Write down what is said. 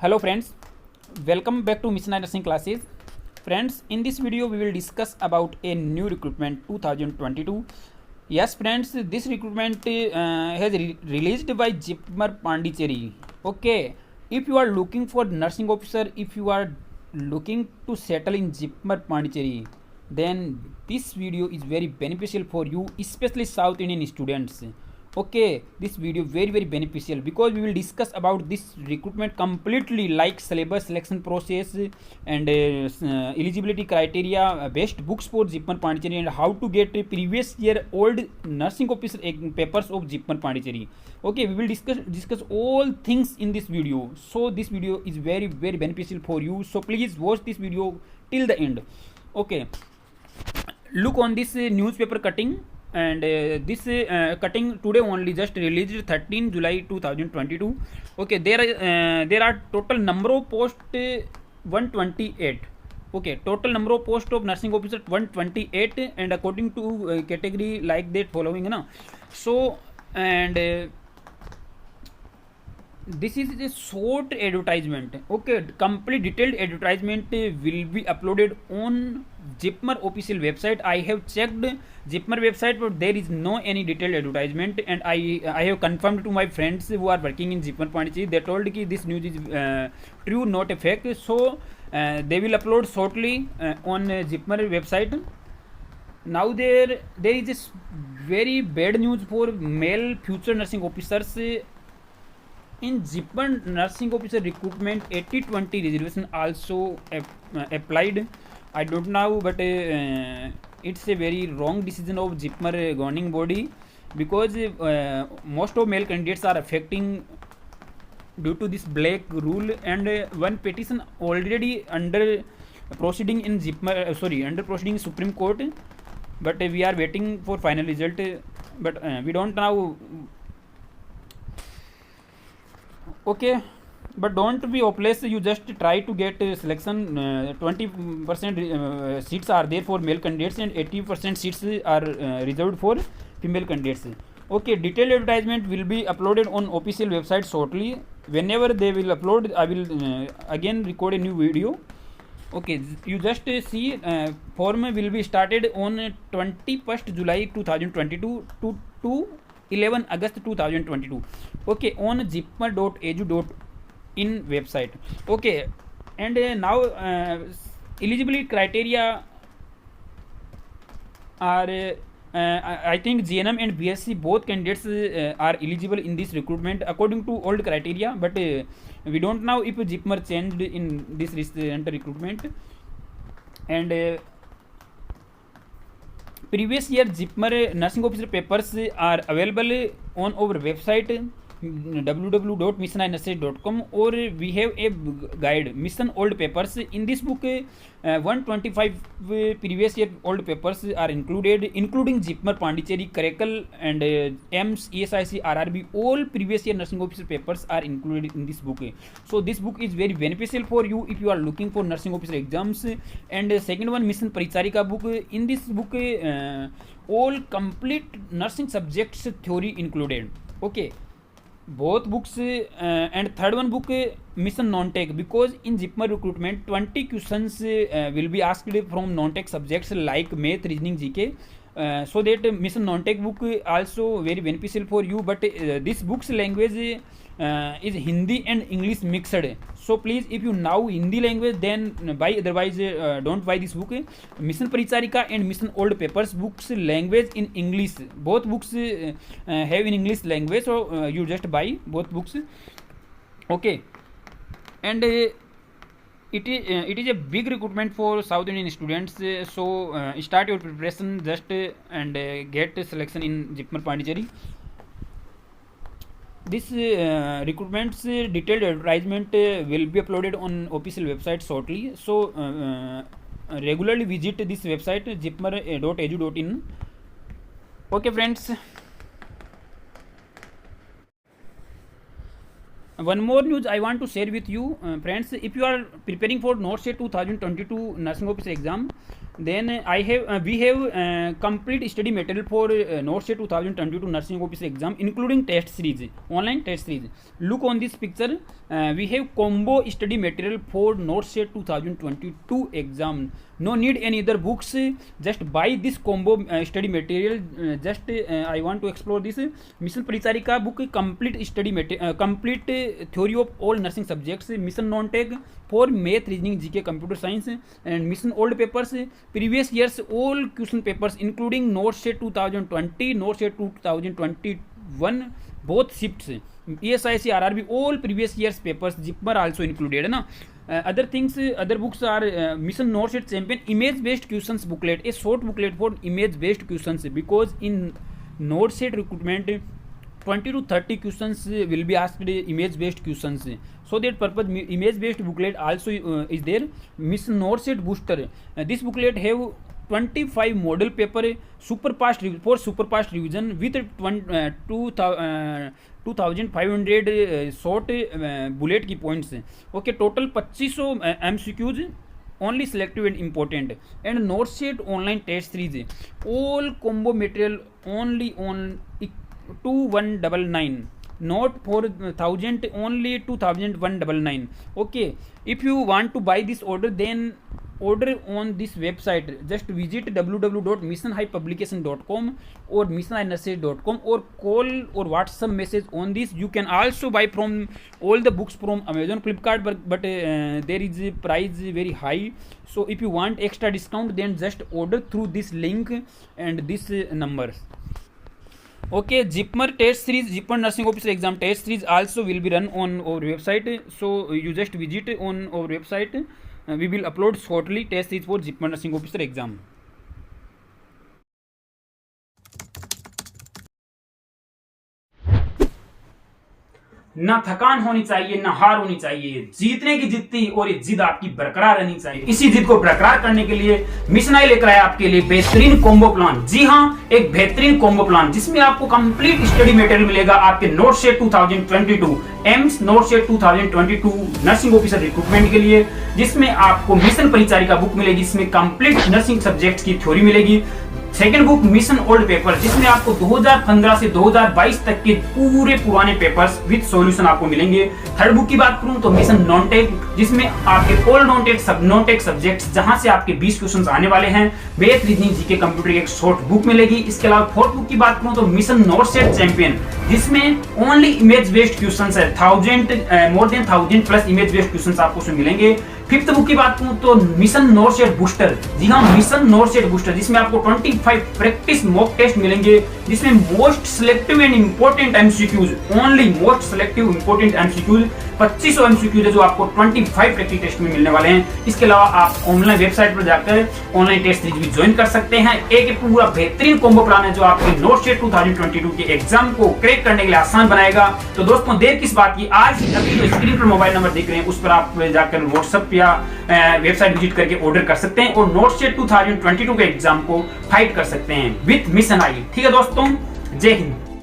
Hello friends, welcome back to Mission Nursing classes. Friends, in this video we will discuss about a new recruitment 2022. Yes friends, this recruitment has released by Jipmer Pondicherry. Okay, if you are looking for nursing officer, if you are looking to settle in Jipmer Pondicherry, then this video is very beneficial for you, especially South Indian students. Okay, this video very beneficial because we will discuss about this recruitment completely, like syllabus, selection process, and eligibility criteria, best books for Jipmer Pondicherry, and how to get previous year old nursing officer papers of Jipmer Pondicherry. Okay, we will discuss all things in this video, so this video is very beneficial for you, so please watch this video till the end. Okay, look on this newspaper cutting, and this cutting today only just released 13 July 2022. Okay, there are total number of post 128. Okay, total number of post of nursing officer 128, and according to category like that following na. So and this is a short advertisement. Okay, complete detailed advertisement will be uploaded on Jipmer official website. I have checked Jipmer website, but there is no any detailed advertisement, and I have confirmed to my friends who are working in Jipmer Pondicherry. They told that this news is true, not a fake. So they will upload shortly on Jipmer website. Now there is this very bad news for male future nursing officers. In Jipmer nursing officer recruitment, 80-20 reservation also applied. I don't know, but it's a very wrong decision of Jipmer governing body, because most of male candidates are affecting due to this black rule, and one petition already under proceeding in Jipmer, under proceeding Supreme Court, but we are waiting for final result, but we don't know. Okay, but don't be hopeless. You just try to get selection. 20% seats are there for male candidates, and 80% seats are reserved for female candidates. Okay, detailed advertisement will be uploaded on official website shortly. Whenever they will upload, I will again record a new video. Okay, you just see form will be started on 21st July 2022 to 11 August 2022. Okay, on jipmer.edu.in website. Okay, and now eligibility criteria are I think GNM and BSc both candidates are eligible in this recruitment according to old criteria, but we don't know if Jipmer changed in this recent recruitment. And previous year Jipmer nursing officer papers are available on our website www.missionnurses.com, or we have a guide, Mission Old Papers. In this book 125 previous year old papers are included, including Jipmer Pondicherry, Caracal, and AIMS, ESIC, RRB. All previous year nursing officer papers are included in this book. So this book is very beneficial for you if you are looking for nursing officer exams. And second one, Mission Paricharika book. In this book all complete nursing subjects theory included. Okay, both books. And third one book, Mission Non-Tech, because in Jipmer recruitment 20 questions will be asked from non-tech subjects like math, reasoning, GK. So that Mission Non-Tech book also very beneficial for you, but this book's language is Hindi and English mixed. So please, if you know Hindi language, then buy, otherwise don't buy this book. Mission Paricharika and Mission Old Papers books language in English. Both books have in English language, so you just buy both books. Okay, and it is a big recruitment for South Indian students. So start your preparation just and get selection in Jipmer Pondicherry. This recruitment's detailed advertisement will be uploaded on official website shortly. So regularly visit this website jipmer.edu.in. Okay friends, one more news I want to share with you, friends. If you are preparing for NOTSE 2022 nursing officer exam, Then we have complete study material for Notes 2022 Nursing Officer exam, including test series, online test series. Look on this picture. We have combo study material for Notes 2022 exam. No need any other books. Just buy this combo study material. I want to explore this Mission Paricharika book, complete study material, complete theory of all nursing subjects. Mission non-tech for math, reasoning, GK, computer science, and Mission old papers, previous years all question papers, including Notes 2020, Notes 2021, both shifts, ESIC, RRB, all previous years papers, Zipmer also included, na. Other things, other books are Mission Notes Champion image based questions booklet, a short booklet for image based questions, because in Notes recruitment 20 to 30 questions will be asked image based questions, so that purpose image based booklet also is there. Mission Notes Booster, this booklet have 25 model paper super fast revision with 2500 short bullet key points. Okay, total 2500 MCQs, only selective and important. And Notes online test series, all combo material only on 2199, not 4000, only 2199. Okay, if you want to buy this order, then order on this website. Just visit www.mission-publication.com or mission-nursery.com, or call or WhatsApp message on this. You can also buy from all the books from Amazon, Flipkart, but there is a price very high. So if you want extra discount, then just order through this link and this numbers. Okay, Zipmer test series, Zipmer Nursing Officer exam test series also will be run on our website. So you just visit on our website. We will upload shortly test series for Zipmer Nursing Officer exam. ना थकान होनी चाहिए, ना हार होनी चाहिए, जीतने की जिद्दी और ये जिद आपकी बरकरार रहनी चाहिए। इसी जिद को बरकरार करने के लिए मिशन आई लेकर आया आपके लिए बेहतरीन कॉम्बो प्लान। जी हाँ, एक बेहतरीन कॉम्बो प्लान जिसमें आपको कंप्लीट स्टडी मटेरियल मिलेगा आपके notes 2022 AIIMS notes 2022 nursing officer recruitment के लिए, जिसमें आपको मिशन परिचारिका बुक मिलेगी, जिसमें कंप्लीट नर्सिंग सब्जेक्ट्स की थ्योरी मिलेगी। Second book mission old paper, जिसमें आपको 2015 से 2022 तक के पूरे पुराने पेपर्स विद सॉल्यूशन आपको मिलेंगे। थर्ड बुक की बात करूं तो मिशन नॉन टेक, जिसमें आपके ऑल नॉन टेक सब्जेक्ट्स जहां से आपके 20 क्वेश्चंस आने वाले हैं, बेथ रीजनिंग जीके कंप्यूटर की एक शॉर्ट बुक मिलेगी। इसके अलावा फोर्थ बुक की बात करूं तो मिशन नोट्स चैंपियन, जिसमें ओनली इमेज बेस्ड क्वेश्चंस है, more than 1000 plus image based questions आपको उसमें मिलेंगे। फिफ्थ बुक की बात करूं तो मिशन नोट्स बूस्टर, जी हाँ मिशन नोट्स बूस्टर, जिसमें आपको 25 प्रैक्टिस मॉक टेस्ट मिलेंगे, जिसमें most selective and important MCQs, only most selective important MCQs 2500 MCQs है जो आपको 25 प्रैक्टिस टेस्ट में मिलने वाले हैं। इसके अलावा आप ऑनलाइन वेबसाइट पर जाकर ऑनलाइन टेस्ट सीरीज भी ज्वाइन कर सकते हैं। एक पूरा बेहतरीन कॉम्बो प्लान है जो आपके नोट्स 2022 के एग्जाम को क्रैक करने के लिए आसान बनाएगा। तो दोस्तों देर किस बात की, आज अभी जो स्क्रीन पर मोबाइल नंबर दिख रहे हैं उस पर आप जाकर व्हाट्सएप या वेबसाइट विजिट करके ऑर्डर कर सकते हैं और नोट्स 2022 के एग्जाम को फाइट कर सकते हैं विद मिशन आई। ठीक है दोस्तों, जय हिंद।